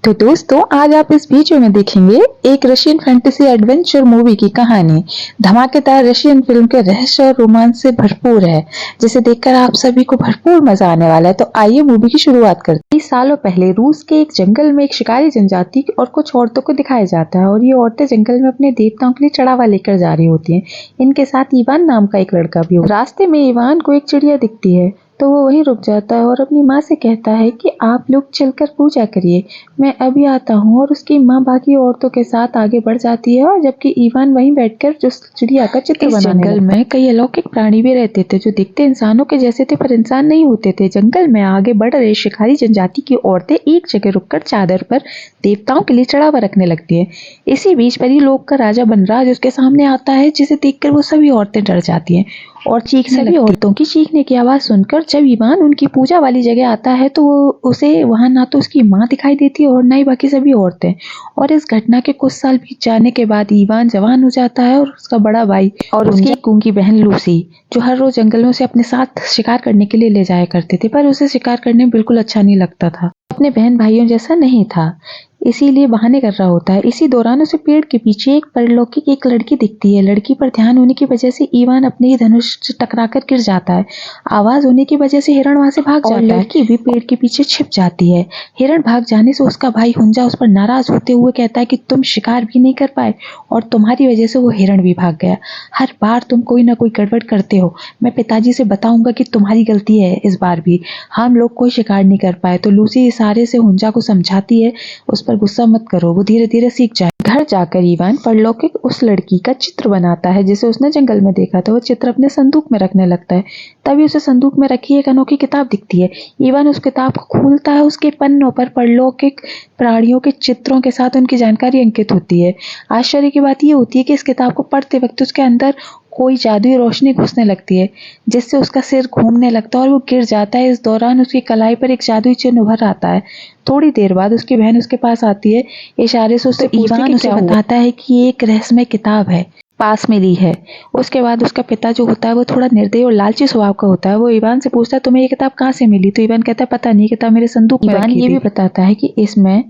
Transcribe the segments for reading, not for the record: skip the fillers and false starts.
तो दोस्तों आज आप इस वीडियो में देखेंगे एक रशियन फैंटेसी एडवेंचर मूवी की कहानी। धमाकेदार रशियन फिल्म के रहस्य और रोमांच से भरपूर है, जिसे देखकर आप सभी को भरपूर मजा आने वाला है। तो आइए मूवी की शुरुआत करते हैं। 20 सालों पहले रूस के एक जंगल में एक शिकारी जनजाति और कुछ औरतों को दिखाया जाता है और ये औरतें जंगल में अपने देवताओं के लिए चढ़ावा लेकर जा रही होती है। इनके साथ इवान नाम का एक लड़का भी होता है। रास्ते में इवान को एक चिड़िया दिखती है तो वो वहीं रुक जाता है और अपनी माँ से कहता है कि आप लोग चलकर पूजा करिए, मैं अभी आता हूँ। और उसकी माँ बाकी औरतों के साथ आगे बढ़ जाती है और जबकि इवान वहीं बैठकर जो चिड़िया का चित्र बनाने लगता है। जंगल में कई अलौकिक प्राणी भी रहते थे जो दिखते इंसानों के जैसे थे पर इंसान नहीं होते थे। जंगल में आगे बढ़ रहे शिकारी जनजाति की औरतें एक जगह रुककर चादर पर देवताओं के लिए चढ़ावा रखने लगती है। इसी बीच परीलोक का राजा बनराज उसके सामने आता है, जिसे देखकर वो सभी औरतें डर जाती हैं और चीखने लगती हैं। औरतों की चीखने की आवाज सुनकर जब इवान उनकी पूजा वाली जगह आता है तो उसे वहां ना तो उसकी माँ दिखाई देती है और ना ही बाकी सभी औरतें। और इस घटना के कुछ साल बीत जाने के बाद इवान जवान हो जाता है और उसका बड़ा भाई और उसकी गूंगी बहन लूसी, जो हर रोज जंगल में उसे अपने साथ शिकार करने के लिए ले जाया करते थे, पर उसे शिकार करने बिल्कुल अच्छा नहीं लगता था, अपने बहन भाइयों जैसा नहीं था, इसीलिए बहाने कर रहा होता है। इसी दौरान उसे पेड़ के पीछे एक परलौकिक एक लड़की दिखती है। लड़की पर ध्यान होने की वजह से इवान अपने ही धनुष से टकराकर गिर जाता है। आवाज होने की वजह से हिरण वहां से भाग जाता है। लड़की भी पेड़ के पीछे छिप जाती है। हिरण भाग जाने से उसका भाई हुंजा उस पर नाराज होते हुए कहता है कि तुम शिकार भी नहीं कर पाए और तुम्हारी वजह से वो हिरण भी भाग गया। हर बार तुम कोई ना कोई गड़बड़ करते हो, मैं पिताजी से बताऊंगा कि तुम्हारी गलती है, इस बार भी हम लोग कोई शिकार नहीं कर पाए। तो लूसी इशारे से हुंजा को समझाती है उस पर गुस्सा मत करो, वो धीरे धीरे सीख जाए। घर जाकर इवान परलौकिक उस लड़की का चित्र बनाता है जिसे उसने जंगल में देखा था। वो चित्र अपने संदूक में रखने लगता है। तभी उसे संदूक में रखी एक अनोखी किताब दिखती है। इवान उस किताब को खोलता है। उसके पन्नों पर परलौकिक प्राणियों के चित्रों के साथ उनकी जानकारी अंकित होती है। आश्चर्य की बात यह होती है कि इस किताब को पढ़ते वक्त उसके अंदर कोई जादुई रोशनी घुसने लगती है, जिससे उसका सिर घूमने लगता है और वो गिर जाता है। इस दौरान उसकी कलाई पर एक जादुई चिन्ह उभर आता है। थोड़ी देर बाद उसकी बहन उसके पास आती है, इशारे से उससे इवान उसे बताता है कि ये एक रहस्यमय किताब है, पास मिली है। उसके बाद उसका पिता जो होता है वो थोड़ा निर्दयी और लालची स्वभाव का होता है। वो इवान से पूछता है तुम्हें ये किताब कहाँ से मिली? तो इवान कहता है पता नहीं, किताब मेरे संदूक में रखी थी। इवान ये भी बताता है कि इसमें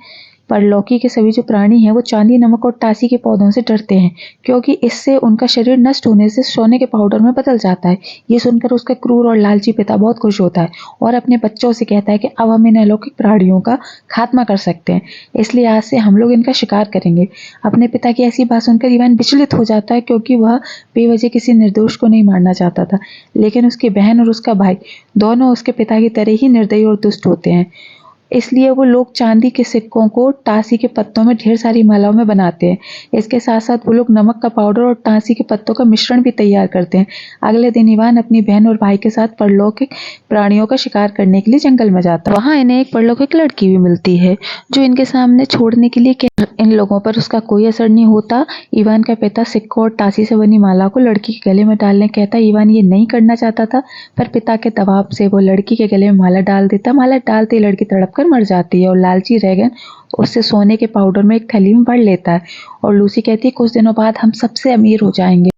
परलौकी के सभी जो प्राणी हैं वो चांदी, नमक और टासी के पौधों से डरते हैं, क्योंकि इससे उनका शरीर नष्ट होने से सोने के पाउडर में बदल जाता है। ये सुनकर उसका क्रूर और लालची पिता बहुत खुश होता है और अपने बच्चों से कहता है कि अब हम इन अलौकिक प्राणियों का खात्मा कर सकते हैं, इसलिए आज से हम लोग इनका शिकार करेंगे। अपने पिता की ऐसी बात सुनकर इवान विचलित हो जाता है, क्योंकि वह बेवजह किसी निर्दोष को नहीं मारना चाहता था, लेकिन उसकी बहन और उसका भाई दोनों उसके पिता की तरह ही निर्दयी और दुष्ट होते हैं। इसलिए वो लोग चांदी के सिक्कों को टासी के पत्तों में ढेर सारी मालाओं में बनाते हैं। इसके साथ साथ वो लोग नमक का पाउडर और टासी के पत्तों का मिश्रण भी तैयार करते हैं। अगले दिन इवान अपनी बहन और भाई के साथ परलौकिक प्राणियों का शिकार करने के लिए जंगल में जाता है। वहाँ इन्हें एक परलौकिक लड़की भी मिलती है जो इनके सामने छोड़ने के लिए इन लोगों पर उसका कोई असर नहीं होता। इवान का पिता सिक्कों और टासी से बनी माला को लड़की के गले में डालने कहता है। इवान ये नहीं करना चाहता था, पर पिता के दबाव से वो लड़की के गले में माला डाल देता। माला डालते लड़की तड़प कर मर जाती है और लालची रैगन उससे सोने के पाउडर में एक थैली में भर लेता है और लूसी कहती है कुछ दिनों बाद हम सबसे अमीर हो जाएंगे।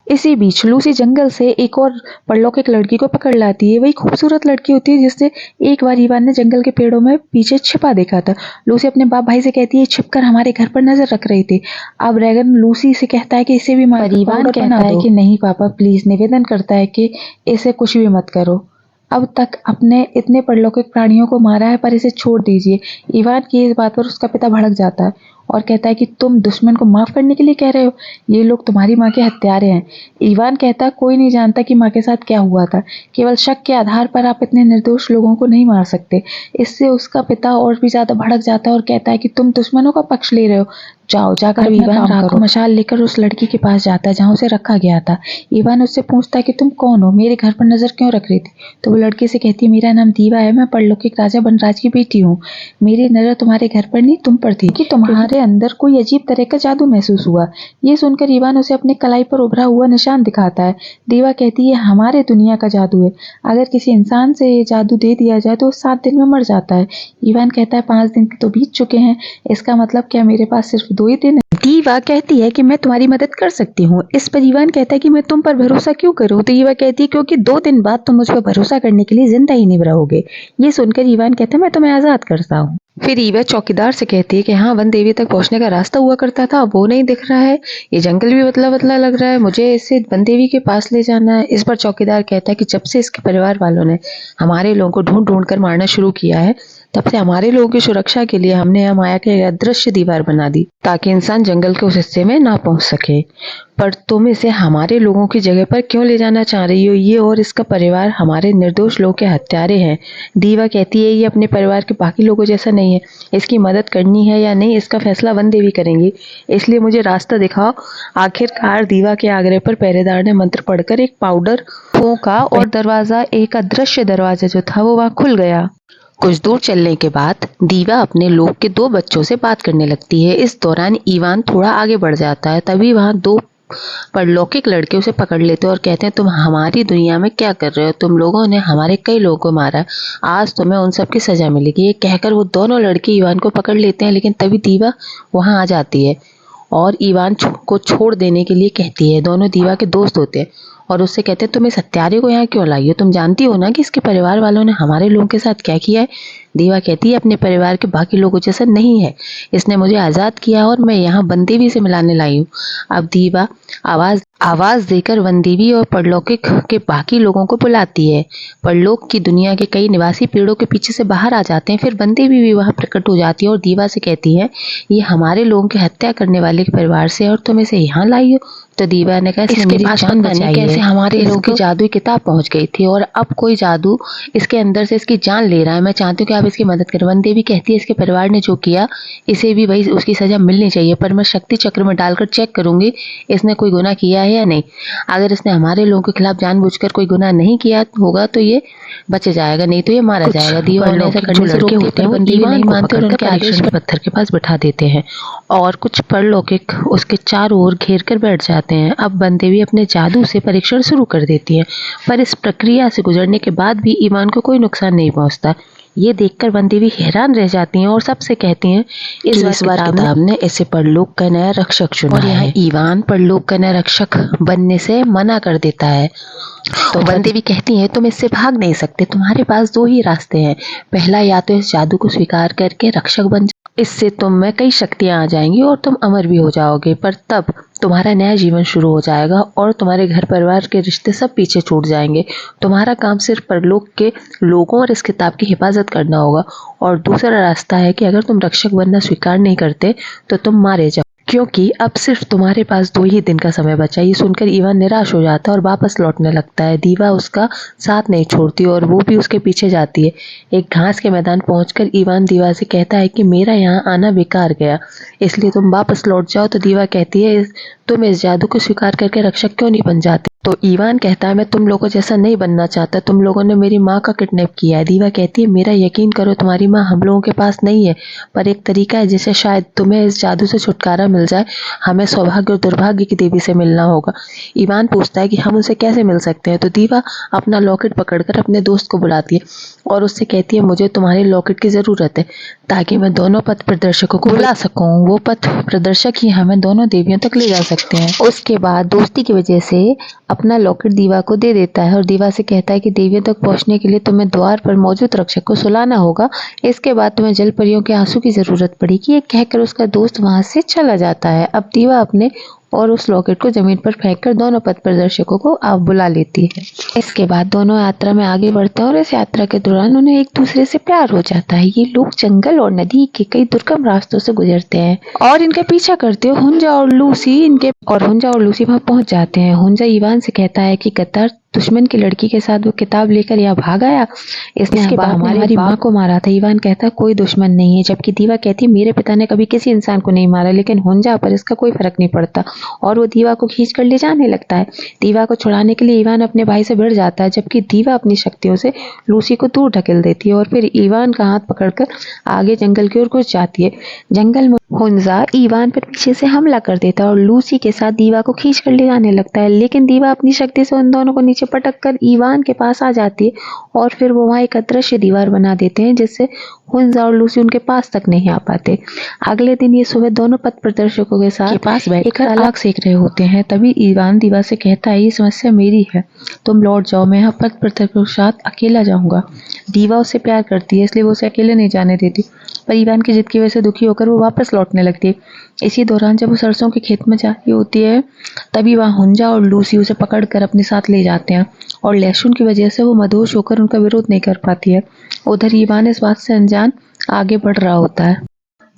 इसी बीच लूसी जंगल से एक और परलौकिक लड़की को पकड़ लाती है। वही खूबसूरत लड़की होती है जिससे एक बार इवान ने जंगल के पेड़ों में पीछे छिपा देखा था। लूसी अपने बाप भाई से कहती है छिपकर हमारे घर पर नजर रख रही थी। अब रैगन लूसी से कहता है कि इसे भी मार। इवान कहता है कि नहीं पापा प्लीज, निवेदन करता है कि इसे कुछ भी मत करो। अब तक अपने इतने परलौकिक प्राणियों को मारा है, पर इसे छोड़ दीजिए। इवान की इस बात पर उसका पिता भड़क जाता है और कहता है कि तुम दुश्मन को माफ करने के लिए कह रहे हो, ये लोग तुम्हारी माँ के हत्यारे हैं। इवान कहता है कोई नहीं जानता कि माँ के साथ क्या हुआ था, केवल शक के आधार पर आप इतने निर्दोष लोगों को नहीं मार सकते। इससे उसका पिता और भी ज्यादा भड़क जाता है और कहता है कि तुम दुश्मनों का पक्ष ले रहे हो, जाओ जाकर इवान रात को मशाल लेकर उस लड़की के पास जाता है जहाँ उसे रखा गया था। इवान उससे पूछता है कि तुम कौन हो, मेरे घर पर नजर क्यों रख रही थी? तो वो लड़की से कहती है मेरा नाम दीवा है, मैं परलौकिक राजा बनराज की बेटी हूँ। मेरी नजर तुम्हारे घर पर नहीं तुम पर थी कि तुम्हारे अंदर कोई अजीब तरह का जादू महसूस हुआ। ये सुनकर इवान उसे अपने कलाई पर उभरा हुआ निशान दिखाता है। दीवा कहती है हमारे दुनिया का जादू है, अगर किसी इंसान से ये जादू दे दिया जाए तो 7 दिन में मर जाता है। इवान कहता है 5 दिन तो बीत चुके हैं, इसका मतलब क्या मेरे पास सिर्फ 2 ही दिन है? दीवा कहती है कि मैं तुम्हारी मदद कर सकती हूँ। इस पर इवान कहता है कि मैं तुम पर भरोसा क्यों करूँ? तो दीवा कहती है क्योंकि 2 दिन बाद तुम मुझ पर भरोसा करने के लिए जिंदा ही नहीं रहोगे। ये सुनकर इवान कहता है मैं तुम्हें आजाद करता हूँ। फिर ईवा चौकीदार से कहती है कि हाँ, वन देवी तक पहुंचने का रास्ता हुआ करता था, अब वो नहीं दिख रहा है। ये जंगल भी बदला बदला लग रहा है, मुझे इसे वन देवी के पास ले जाना है। इस पर चौकीदार कहता है कि जब से इसके परिवार वालों ने हमारे लोगों को ढूंढ ढूंढ कर मारना शुरू किया है, तब से हमारे लोगों की सुरक्षा के लिए हमने यहाँ माया के अदृश्य दीवार बना दी ताकि इंसान जंगल के उस हिस्से में ना पहुंच सके। पर तुम इसे हमारे लोगों की जगह पर क्यों ले जाना चाह रही हो? ये और इसका परिवार हमारे निर्दोष लोगों के हत्यारे हैं। दीवा कहती है ये अपने परिवार के बाकी लोगों जैसा नहीं है, इसकी मदद करनी है या नहीं इसका फैसला वन देवी करेंगी, इसलिए मुझे रास्ता दिखाओ। आखिरकार दीवा के आग्रह पर पहरेदार ने मंत्र पढ़कर एक पाउडर फूंका और दरवाजा, एक अदृश्य दरवाजा जो था वो वहां खुल गया। कुछ दूर चलने के बाद दीवा अपने लोग के 2 बच्चों से बात करने लगती है। इस दौरान ईवान थोड़ा आगे बढ़ जाता है, तभी वहां 2 परलौकिक लड़के उसे पकड़ लेते हैं और कहते हैं तुम हमारी दुनिया में क्या कर रहे हो? तुम लोगों ने हमारे कई लोगों को मारा, आज तुम्हें उन सब की सजा मिलेगी। ये कहकर वो दोनों लड़के ईवान को पकड़ लेते हैं, लेकिन तभी दीवा वहां आ जाती है और ईवान को छोड़ देने के लिए कहती है। दोनों दीवा के दोस्त होते हैं और उससे कहते हैं तुम इस हत्यारे को यहाँ क्यों लाई हो? तुम जानती हो ना कि इसके परिवार वालों ने हमारे लोगों के साथ क्या किया है? दीवा कहती है अपने परिवार के बाकी लोगों जैसा नहीं है, इसने मुझे आजाद किया और मैं यहाँ बनदेवी से मिलाने लाई हूँ। अब दीवा आवाज देकर वनदेवी और परलौकिक के बाकी लोगों को बुलाती है। परलोक की दुनिया के कई निवासी पेड़ों के पीछे से बाहर आ जाते हैं। फिर वनदेवी भी वहां प्रकट हो जाती है और दीवा से कहती है ये हमारे लोगों की हत्या करने वाले के परिवार से और तुम इसे यहाँ लाई हो। तो दीवा ने कहा इसके पास जान बचाई कैसे हमारे लोगों की जादुई किताब पहुंच गई थी और अब कोई जादू इसके अंदर से इसकी जान ले रहा है। मैं चाहती हूँ कि आप इसकी मदद करें। वन देवी कहती है इसके परिवार ने जो किया इसे भी वही उसकी सजा मिलनी चाहिए, पर मैं शक्ति चक्र में डालकर चेक करूंगी इसने कोई गुनाह किया है या नहीं। अगर इसने हमारे लोगों के खिलाफ जानबूझकर कोई गुनाह नहीं किया होगा तो ये बच जाएगा, नहीं तो ये मारा जाएगा। दीवा उन्हें ऐसा करने से रोकती है, पर वन देवी नहीं मानते और उनके आदेश पर पत्थर के पास बिठा देते हैं और कुछ परलौकिक उसके चारों ओर घेर कर बैठ जाते हैं। अब वन देवी अपने जादू से परीक्षण शुरू कर देती है, पर इस प्रक्रिया से गुजरने के बाद भी ईमान को कोई नुकसान नहीं पहुंचता। ये देखकर वन देवी हैरान रह जाती हैं और सबसे कहती हैं इस बार किताब ने इसे परलोक का नया रक्षक चुना और यहाँ ईवान परलोक का नया रक्षक बनने से मना कर देता है। तो वन देवी कहती है तुम इससे भाग नहीं सकते, तुम्हारे पास 2 ही रास्ते हैं। पहला, या तो इस जादू को स्वीकार करके रक्षक बन जाओ, इससे तुम में कई शक्तियां आ जाएंगी और तुम अमर भी हो जाओगे, पर तब तुम्हारा नया जीवन शुरू हो जाएगा और तुम्हारे घर परिवार के रिश्ते सब पीछे छूट जाएंगे। तुम्हारा काम सिर्फ परलोक के लोगों और इस किताब की हिफाजत करना होगा। और दूसरा रास्ता है कि अगर तुम रक्षक बनना स्वीकार नहीं करते तो तुम मारे जाओ, क्योंकि अब सिर्फ तुम्हारे पास 2 ही दिन का समय बचा। ये सुनकर ईवान निराश हो जाता है और वापस लौटने लगता है। दीवा उसका साथ नहीं छोड़ती और वो भी उसके पीछे जाती है। एक घास के मैदान पहुंचकर ईवान दीवा से कहता है कि मेरा यहाँ आना बेकार गया, इसलिए तुम वापस लौट जाओ। तो दीवा कहती है तुम इस जादू को स्वीकार करके रक्षक क्यों नहीं बन जाते? तो ईवान कहता है मैं तुम लोगों जैसा नहीं बनना चाहता, तुम लोगों ने मेरी माँ का किडनैप किया है। दीवा कहती है मेरा यकीन करो तुम्हारी माँ हम लोगों के पास नहीं है, पर एक तरीका है जिससे शायद तुम्हें इस जादू से छुटकारा मिल जाए। हमें सौभाग्य और दुर्भाग्य की देवी से मिलना होगा। ईवान पूछता है कि हम उनसे कैसे मिल सकते हैं? तो दीवा अपना लॉकेट पकड़कर अपने दोस्त को बुलाती है और उससे कहती है मुझे तुम्हारे लॉकेट की जरूरत है ताकि मैं दोनों पथ प्रदर्शकों को बुला सकूं। वो पथ प्रदर्शक ही हमें दोनों देवियों तक ले जा सकते हैं। उसके बाद दोस्ती की वजह से अपना लॉकेट दीवा को दे देता है और दीवा से कहता है कि देवियों तक पहुंचने के लिए तुम्हें द्वार पर मौजूद रक्षक को सुलाना होगा। इसके बाद तुम्हें जल परियों के आंसू की जरूरत पड़ेगी। ये कहकर उसका दोस्त वहां से चला जाता है। अब दीवा अपने और उस लॉकेट को जमीन पर फेंककर दोनों पथ प्रदर्शकों को आप बुला लेती है। इसके बाद दोनों यात्रा में आगे बढ़ते हैं और इस यात्रा के दौरान उन्हें एक दूसरे से प्यार हो जाता है। ये लोग जंगल और नदी के कई दुर्गम रास्तों से गुजरते हैं और इनका पीछा करते हुए हुंजा और लूसी वहां पहुंच जाते हैं। हुंजा ईवान से कहता है कि गद्दार दुश्मन की लड़की के साथ वो किताब लेकर यहाँ भाग आया, इसने हमारी माँ को मारा था। ईवान कहता है कोई दुश्मन नहीं है, जबकि दीवा कहती है मेरे पिता ने कभी किसी इंसान को नहीं मारा, लेकिन हुंजा पर इसका कोई फर्क नहीं पड़ता और वो दीवा को खींच कर ले जाने लगता है। दीवा को छुड़ाने के लिए ईवान अपने भाई से भिड़ जाता है, जबकि दीवा अपनी शक्तियों से लूसी को दूर ढकेल देती है और फिर ईवान का हाथ पकड़कर आगे जंगल की ओर घुस जाती है। जंगल में हुंजा ईवान पर पीछे से हमला कर देता है और लूसी के साथ दीवा को खींच कर ले जाने लगता है, लेकिन दीवा अपनी शक्ति से उन दोनों को नीचे पटक कर ईवान के पास आ जाती है और फिर वो वहां एक अदृश्य दीवार बना देते हैं जिससे हुंजा और लूसी उनके पास तक नहीं आ पाते। अगले दिन ये सुबह दोनों पथ प्रदर्शकों के साथ पास बैठकर अलग सेक रहे होते हैं। तभी ईवान दीवा से कहता है ये समस्या मेरी है, तुम लौट जाओ, मैं यहाँ पथ प्रदर्शकों के साथ अकेला जाऊंगा। दीवा उससे प्यार करती है इसलिए वो उसे अकेले नहीं जाने देती पर ईवान की जिद की वजह से दुखी होकर वो वापस लौटने लगती है। इसी दौरान जब वो सरसों के खेत में जा रही होती है तभी वहाँ हुंजा और लूसी उसे पकड़कर अपने साथ ले जाते हैं और लहसुन की वजह से वो मदहोश होकर उनका विरोध नहीं कर पाती है। उधर ईवान इस बात से अनजान आगे बढ़ रहा होता है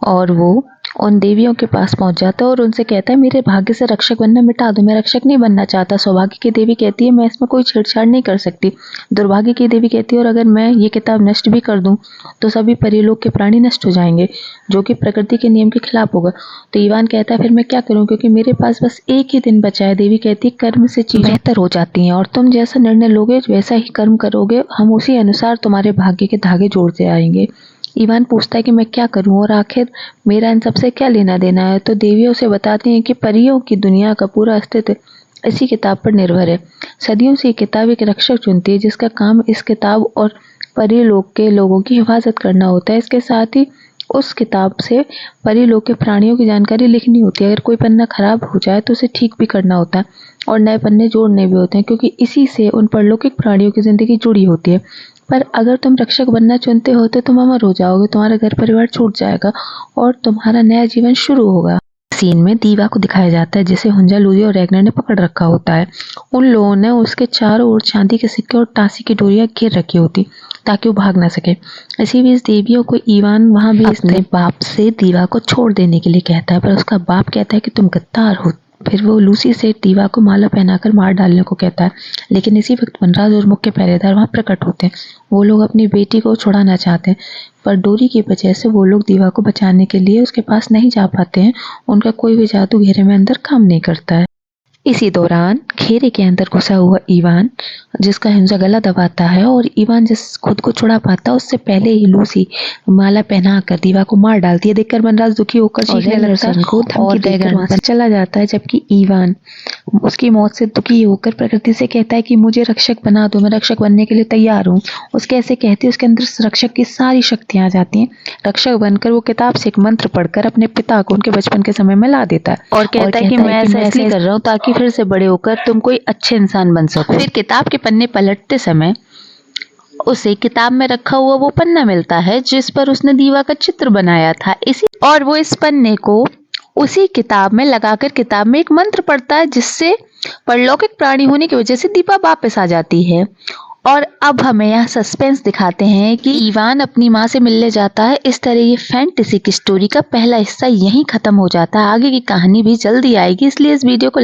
और वो उन देवियों के पास पहुंच जाता है और उनसे कहता है मेरे भाग्य से रक्षक बनना मिटा दो, मैं रक्षक नहीं बनना चाहता। सौभाग्य की देवी कहती है मैं इसमें कोई छेड़छाड़ नहीं कर सकती। दुर्भाग्य की देवी कहती है और अगर मैं ये किताब नष्ट भी कर दूं तो सभी परीलोक के प्राणी नष्ट हो जाएंगे, जो कि प्रकृति के नियम के खिलाफ होगा। तो ईवान कहता है फिर मैं क्या करूं, क्योंकि मेरे पास बस एक ही दिन बचा है। देवी कहती है कर्म से चीजें बेहतर हो जाती हैं और तुम जैसा निर्णय लोगे वैसा ही कर्म करोगे, हम उसी अनुसार तुम्हारे भाग्य के धागे जोड़ते आएंगे। ईवान पूछता है कि मैं क्या करूं और आखिर मेरा इन सबसे क्या लेना देना है। तो देवियां उसे बताती हैं कि परियों की दुनिया का पूरा अस्तित्व इसी किताब पर निर्भर है। सदियों से ये किताब एक रक्षक चुनती है जिसका काम इस किताब और परिलोक के लोगों की हिफाजत करना होता है। इसके साथ ही उस किताब से परिलोक के प्राणियों की जानकारी लिखनी होती है। अगर कोई पन्ना खराब हो जाए तो उसे ठीक भी करना होता है और नए पन्ने जोड़ने भी होते हैं, क्योंकि इसी से उन परलौकिक प्राणियों की जिंदगी जुड़ी होती है। पर अगर तुम रक्षक बनना चुनते हो तो तुम अमर हो जाओगे, तुम्हारा घर परिवार छूट जाएगा और तुम्हारा नया जीवन शुरू होगा। सीन में दीवा को दिखाया जाता है जिसे हुंजा, लूली और रैगनर ने पकड़ रखा होता है। उन लोगों ने उसके चारों ओर चांदी के सिक्के और टासी की डोरियां घेर रखी होती ताकि वो भाग ना सके। इसी बीच देवियों को ईवान वहां भी अपने बाप से दीवा को छोड़ देने के लिए कहता है, पर उसका बाप कहता है कि तुम गद्दार हो। फिर वो लूसी से दीवा को माला पहनाकर मार डालने को कहता है, लेकिन इसी वक्त वनराज और मुख्य पहरेदार वहां प्रकट होते हैं। वो लोग अपनी बेटी को छुड़ाना चाहते हैं, पर डोरी की वजह से वो लोग दीवा को बचाने के लिए उसके पास नहीं जा पाते हैं। उनका कोई भी जादू घेरे में अंदर काम नहीं करता है। इसी दौरान घेरे के अंदर घुसा हुआ ईवान, जिसका हुंजा गला दबाता है और ईवान जिस खुद को छुड़ा पाता है उससे पहले ही लूसी माला पहनाकर दीवा को मार डालती है। देखकर वनराज दुखी होकर चीखने लगता है और देकर वहां से चला जाता है, जबकि ईवान उसकी मौत से दुखी होकर प्रकृति से कहता है कि मुझे रक्षक बना दो, मैं रक्षक बनने के लिए तैयार हूँ। उसके ऐसे कहते उसके अंदर रक्षक की सारी शक्तियां आ जाती हैं। रक्षक बनकर वो किताब से एक मंत्र पढ़कर अपने पिता को उनके बचपन के समय में ला देता है और कहता है कि मैं ऐसा इसलिए कर रहा हूँ ताकि फिर से बड़े होकर तुम कोई अच्छे इंसान बन सको। फिर किताब के पन्ने पलटते समय उसे किताब में रखा हुआ वो पन्ना मिलता है जिस पर उसने दीवा का चित्र बनाया था। और वो इस पन्ने को उसी किताब में लगाकर किताब में एक मंत्र पढ़ता है जिससे परलौकिक प्राणी होने की वजह से दीवा वापस आ जाती है। और अब हमें यहाँ सस्पेंस दिखाते हैं कि ईवान अपनी माँ से मिलने जाता है। इस तरह ये फैंटेसी की स्टोरी का पहला हिस्सा यहीं खत्म हो जाता है। आगे की कहानी भी जल्दी आएगी, इसलिए इस वीडियो को